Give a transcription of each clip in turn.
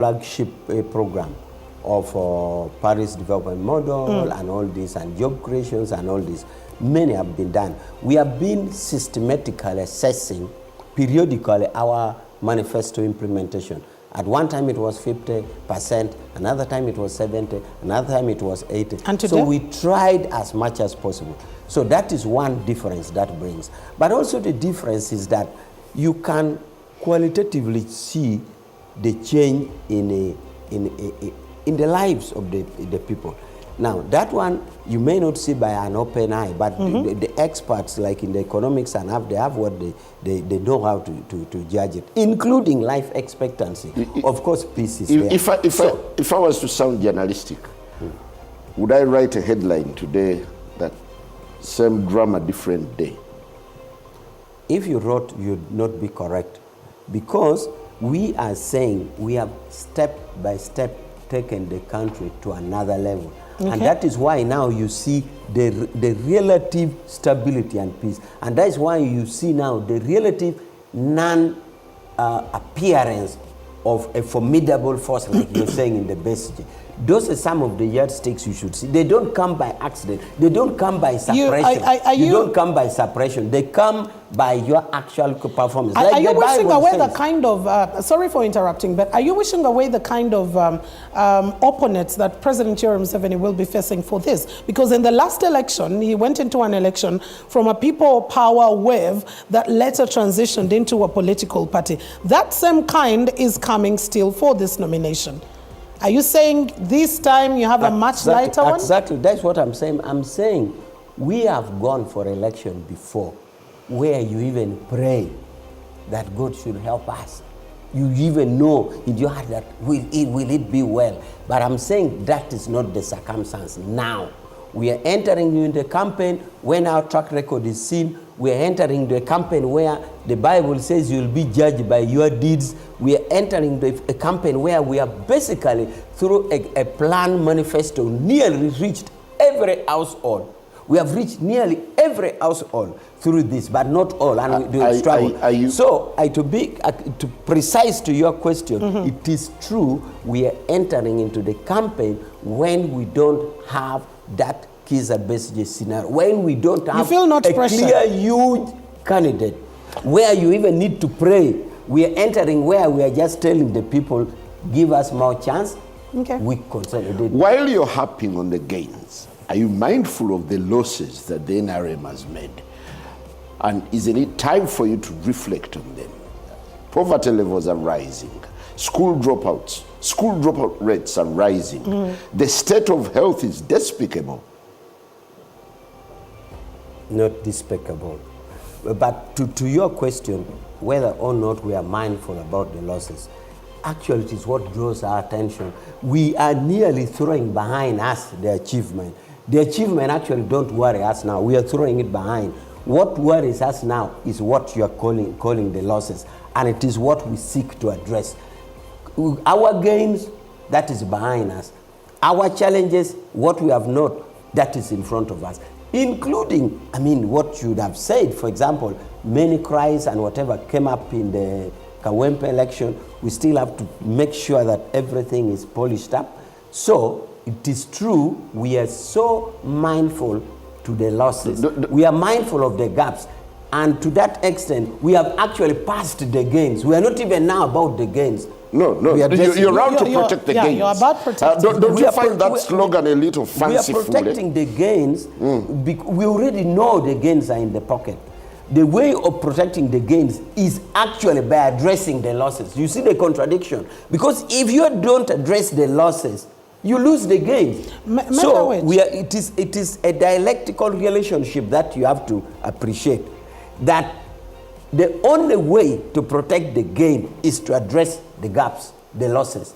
flagship program of Paris Development Model and all this, and job creations and all this. Many have been done. We have been systematically assessing periodically our manifesto implementation. At one time it was 50%, another time it was 70%, another time it was 80%. And today? So we tried as much as possible. So that is one difference that brings. But also the difference is that you can qualitatively see the change in the lives of the people. Now, that one you may not see by an open eye, but the experts, like in the economics, and they have what they know how to judge it, including life expectancy. Of course, peace is there. If I was to sound journalistic, would I write a headline today that same drama, different day? If you wrote, you'd not be correct, because we are saying we have step by step taken the country to another level. Okay. And that is why now you see the relative stability and peace. And that is why you see now the relative non-appearance of a formidable force, like you're saying in the BCG. Those are some of the yardsticks you should see. They don't come by accident. They don't come by suppression. You don't come by suppression. They come by your actual performance. Are you wishing away the kind of, sorry for interrupting, but are you wishing away the kind of opponents that President Yoweri Museveni will be facing for this? Because in the last election, he went into an election from a people power wave that later transitioned into a political party. That same kind is coming still for this nomination. Are you saying this time you have a much lighter one? Exactly, that's what I'm saying. I'm saying we have gone for election before where you even pray that God should help us. You even know in your heart that will it be well? But I'm saying that is not the circumstance now. We are entering into the campaign when our track record is seen. We are entering the campaign where the Bible says you'll be judged by your deeds. We are entering a campaign where we have basically, through a plan manifesto, nearly reached every household. We have reached nearly every household through this, but not all, and we do struggle. So, to be precise to your question, it is true we are entering into the campaign when we don't have that Kizza-Besigye scenario, when we don't have clear, huge candidate, where you even need to pray. We are entering where we are just telling the people, give us more chance, we consolidate. While you're harping on the gains, are you mindful of the losses that the NRM has made? And isn't it time for you to reflect on them? Poverty levels are rising. School dropout rates are rising. The state of health is despicable. Not despicable. But to your question, whether or not we are mindful about the losses, actually it is what draws our attention. We are nearly throwing behind us the achievement. The achievement actually don't worry us now. We are throwing it behind. What worries us now is what you are calling the losses. And it is what we seek to address. Our gains, that is behind us. Our challenges, what we have not, that is in front of us. Including, what you would have said, for example, many cries and whatever came up in the Kawempe election. We still have to make sure that everything is polished up. So, it is true, we are so mindful to the losses. We are mindful of the gaps. And to that extent, we have actually passed the gains. We are not even now about the gains. No, you're around to protect the gains. You're about protecting. Don't you find that slogan a little fanciful? We are protecting the gains. We already know the gains are in the pocket. The way of protecting the gains is actually by addressing the losses. You see the contradiction? Because if you don't address the losses, you lose the gains. So it is a dialectical relationship that you have to appreciate. That the only way to protect the gain is to address the gaps, the losses.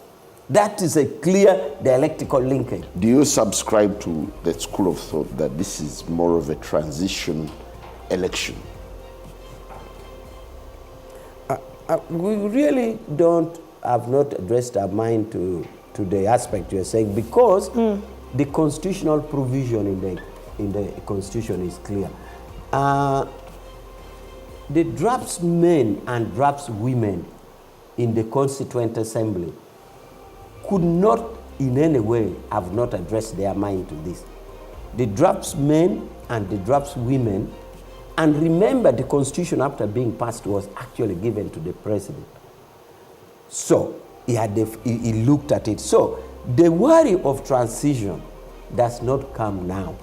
That is a clear dialectical linkage. Do you subscribe to the school of thought that this is more of a transition election? We really have not addressed our mind to the aspect you're saying, because the constitutional provision in the constitution is clear. The draftsmen and draftswomen in the Constituent Assembly could not in any way have not addressed their mind to this. The draftsmen and the draftswomen, and remember the constitution after being passed was actually given to the president. So he looked at it. So the worry of transition does not come now.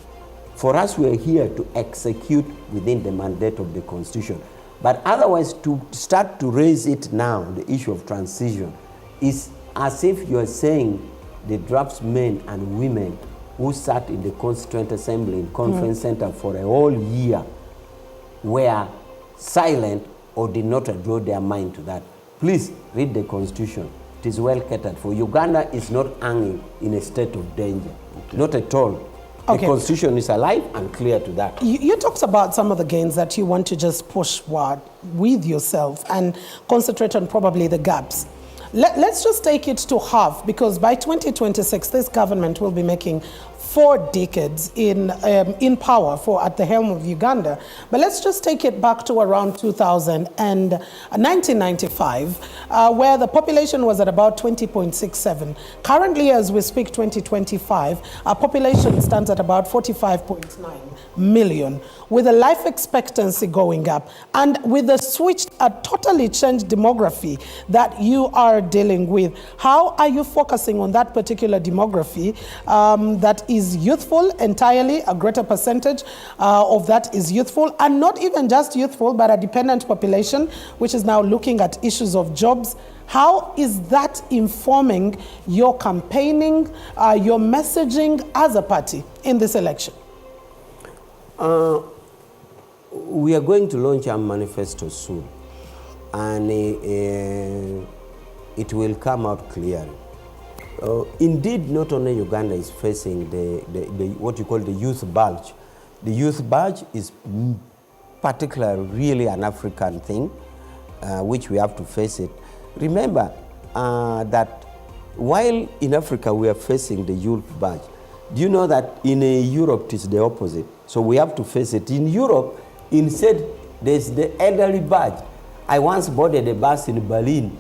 For us, we are here to execute within the mandate of the constitution. But otherwise, to start to raise it now, the issue of transition, is as if you are saying the draftsmen and women who sat in the Constituent Assembly in Conference Center for a whole year were silent or did not draw their mind to that. Please read the Constitution. It is well catered for. Uganda is not hanging in a state of danger. Not at all. The Constitution is alive and clear to that. You talked about some of the gains that you want to just push with yourself and concentrate on probably the gaps. Let's just take it to half, because by 2026, this government will be making 4 decades in power at the helm of Uganda. But let's just take it back to around 2000 and 1995, where the population was at about 20.67. Currently, as we speak, 2025, our population stands at about 45.9 million, with a life expectancy going up, and with a totally changed demography that you are dealing with. How are you focusing on that particular demography that is youthful entirely? A greater percentage of that is youthful, and not even just youthful, but a dependent population, which is now looking at issues of jobs. How is that informing your campaigning, your messaging as a party in this election? We are going to launch our manifesto soon, and it will come out clearly. Indeed, not only Uganda is facing the what you call the youth bulge. The youth bulge is particularly really an African thing, which we have to face it. Remember that while in Africa we are facing the youth bulge, do you know that in Europe it is the opposite? So we have to face it. In Europe, instead, there's the elderly bulge. I once boarded a bus in Berlin,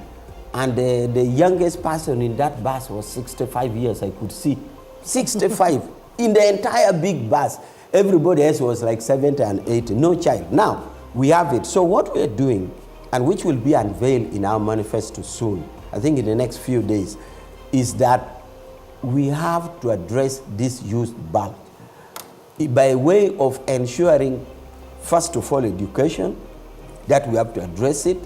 and the youngest person in that bus was 65 years, I could see. 65 in the entire big bus. Everybody else was like 70 and 80, no child. Now, we have it. So what we're doing, and which will be unveiled in our manifesto soon, I think in the next few days, is that we have to address this youth bulge by way of ensuring, first of all, education, that we have to address it.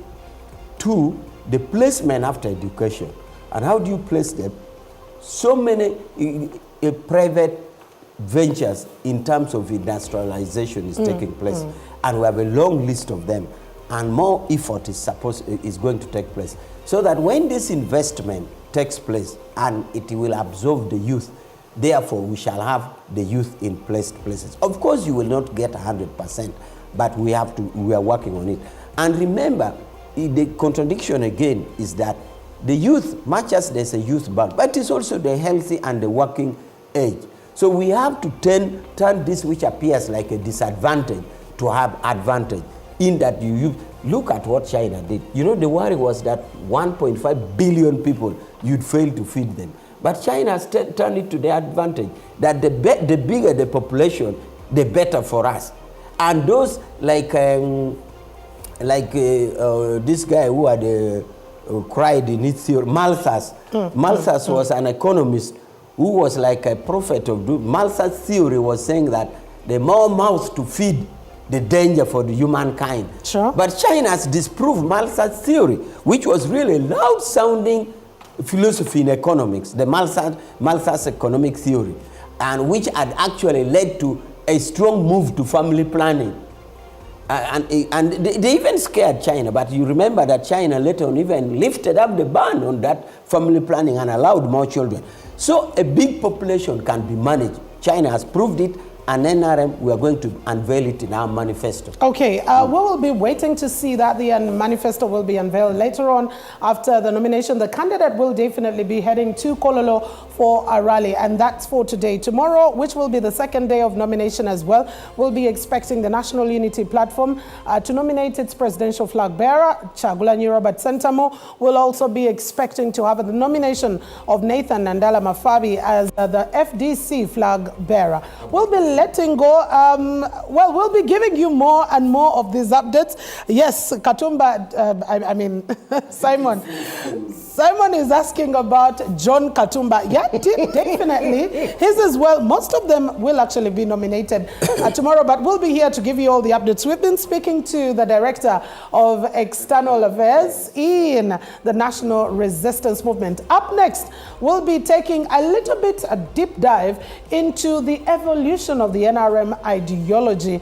2, the placement after education. And how do you place them? So many private ventures in terms of industrialization is taking place. And we have a long list of them. And more effort is going to take place. So that when this investment takes place, and it will absorb the youth, therefore we shall have the youth in placed places. Of course, you will not get 100%, but we are working on it. And remember, the contradiction again is that the youth, much as there's a youth bulge, but it's also the healthy and the working age. So we have to turn this which appears like a disadvantage to have advantage, in that you look at what China did. You know, the worry was that 1.5 billion people, you'd fail to feed them. But China has turned it to their advantage, that the bigger the population, the better for us. And those like this guy who had cried in his theory, Malthus. Malthus was an economist who was like a prophet of doom. Malthus' theory was saying that the more mouths to feed, the danger for the humankind. Sure. But China has disproved Malthus' theory, which was really loud-sounding philosophy in economics, the Malthus economic theory, and which had actually led to a strong move to family planning. And they even scared China, but you remember that China later on even lifted up the ban on that family planning and allowed more children. So a big population can be managed. China has proved it, an NRM, we are going to unveil it in our manifesto. Okay, we will be waiting to see that. The manifesto will be unveiled later on after the nomination. The candidate will definitely be heading to Kololo for a rally, and that's for today. Tomorrow, which will be the second day of nomination as well, we'll be expecting the National Unity Platform to nominate its presidential flag bearer. Chagulanyi Robert Sentamo will also be expecting to have the nomination of Nathan Nandala Mafabi as the FDC flag bearer. We'll be letting go, well, we'll be giving you more and more of these updates. Yes, Katumba, Simon is asking about John Katumba. Yeah, definitely. His as well. Most of them will actually be nominated tomorrow, but we'll be here to give you all the updates. We've been speaking to the Director of External Affairs in the National Resistance Movement. Up next, we'll be taking a deep dive into the evolution of the NRM ideology.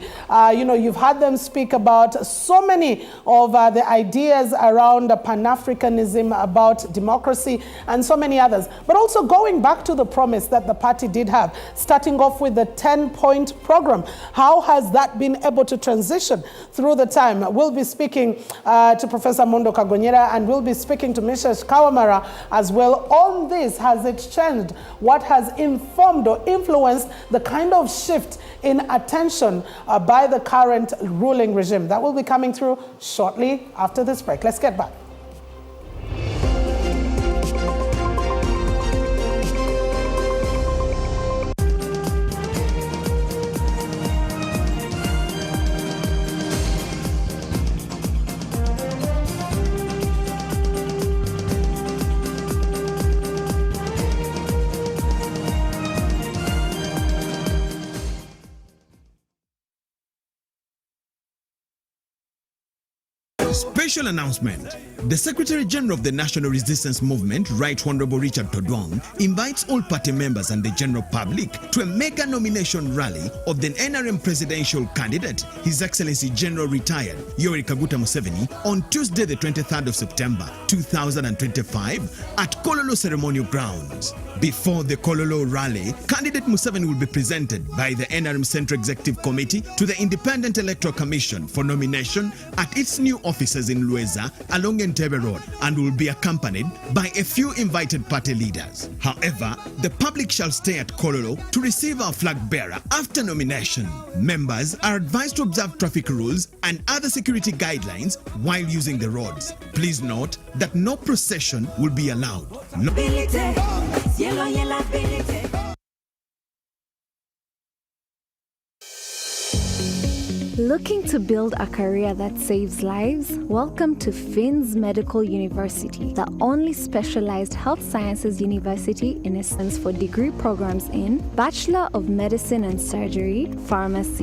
You've had them speak about so many of the ideas around Pan-Africanism, about democracy, and so many others. But also going back to the promise that the party did have, starting off with the 10-point program. How has that been able to transition through the time? We'll be speaking to Professor Mondo Kagonyera, and we'll be speaking to Mrs. Kawamara as well on this. Has it changed? What has informed or influenced the kind of shift in attention by the current ruling regime? That will be coming through shortly after this break. Let's get back. Special announcement. The Secretary General of the National Resistance Movement, Right Honorable Richard Todwong, invites all party members and the general public to a mega nomination rally of the NRM presidential candidate, His Excellency General Retired Yoweri Kaguta Museveni, on Tuesday the 23rd of September 2025 at Kololo Ceremonial Grounds. Before the Kololo rally, candidate Museveni will be presented by the NRM Central Executive Committee to the Independent Electoral Commission for nomination at its new offices in Lueza along Entebbe Road, and will be accompanied by a few invited party leaders. However, the public shall stay at Kololo to receive our flag bearer after nomination. Members are advised to observe traffic rules and other security guidelines while using the roads. Please note that no procession will be allowed. Looking to build a career that saves lives? Welcome to Finn's Medical University, the only specialized health sciences university in essence for degree programs in Bachelor of Medicine and Surgery, Pharmacy,